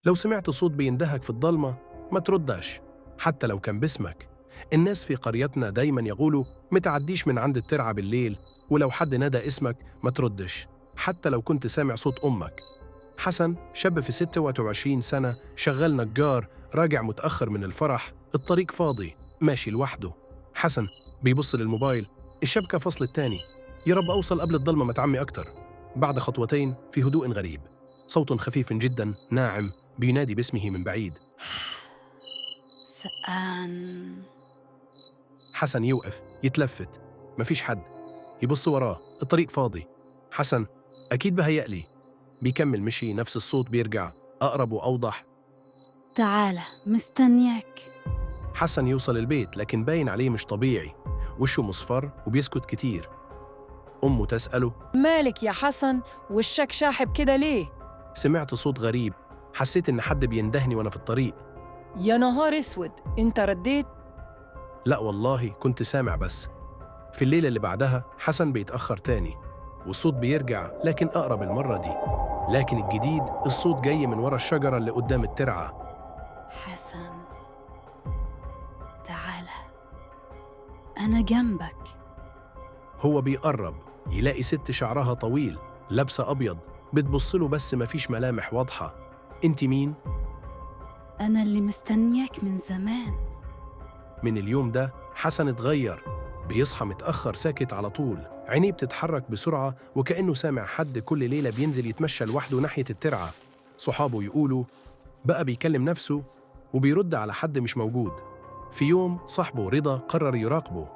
لو سمعت صوت بيندهك في الضلمة ما تردش حتى لو كان باسمك. الناس في قريتنا دايما يقولوا متعديش من عند الترعة بالليل، ولو حد نادى اسمك ما تردش حتى لو كنت سامع صوت أمك. حسن شاب في 26 سنة، شغال نجار، راجع متأخر من الفرح، الطريق فاضي، ماشي لوحده. حسن بيبص للموبايل، الشبكة فصل التاني. يا رب أوصل قبل الضلمة ما تعمي أكتر. بعد خطوتين في هدوء غريب، صوت خفيف جدا ناعم بينادي باسمه من بعيد. سقان. حسن يوقف يتلفت، مفيش حد. يبص وراه، الطريق فاضي. حسن أكيد بهيألي. بيكمل مشي، نفس الصوت بيرجع أقرب وأوضح. تعالى مستنياك. حسن يوصل البيت لكن باين عليه مش طبيعي، وشه مصفر وبيسكت كتير. أمه تسأله: مالك يا حسن، وشك شاحب كده ليه؟ سمعت صوت غريب، حسيت إن حد بيندهني وأنا في الطريق. يا نهار اسود، انت رديت؟ لا والله كنت سامع بس. في الليلة اللي بعدها حسن بيتأخر تاني، والصوت بيرجع لكن أقرب المرة دي. لكن الجديد، الصوت جاي من ورا الشجرة اللي قدام الترعة. حسن تعالى، أنا جنبك. هو بيقرب يلاقي ست شعرها طويل لابسة أبيض بتبصله بس مفيش ملامح واضحة. انت مين؟ أنا اللي مستنياك من زمان. من اليوم ده حسن اتغير، بيصحى متأخر ساكت على طول، عينيه بتتحرك بسرعة وكأنه سامع حد. كل ليلة بينزل يتمشى لوحده ناحية الترعة. صحابه يقولوا بقى بيكلم نفسه وبيرد على حد مش موجود. في يوم صاحبه رضا قرر يراقبه،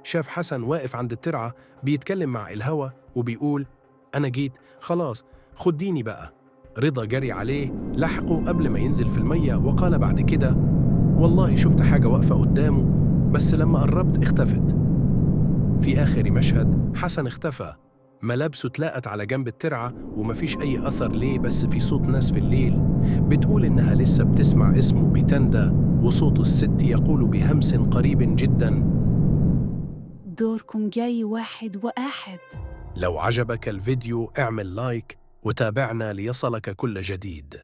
شاف حسن واقف عند الترعة بيتكلم مع الهوا وبيقول: أنا جيت خلاص، خديني بقى. رضا جري عليه، لحقه قبل ما ينزل في المية وقال بعد كده: والله شفت حاجة واقفة قدامه بس لما قربت اختفت. في آخر مشهد حسن اختفى، ملابسه اتلاقت على جنب الترعة ومفيش أي أثر ليه، بس في صوت ناس في الليل بتقول إنها لسه بتسمع اسمه بتندى، وصوت الست يقول بهمس قريب جدا: دوركم جاي واحد واحد. لو عجبك الفيديو اعمل لايك وتابعنا ليصلك كل جديد.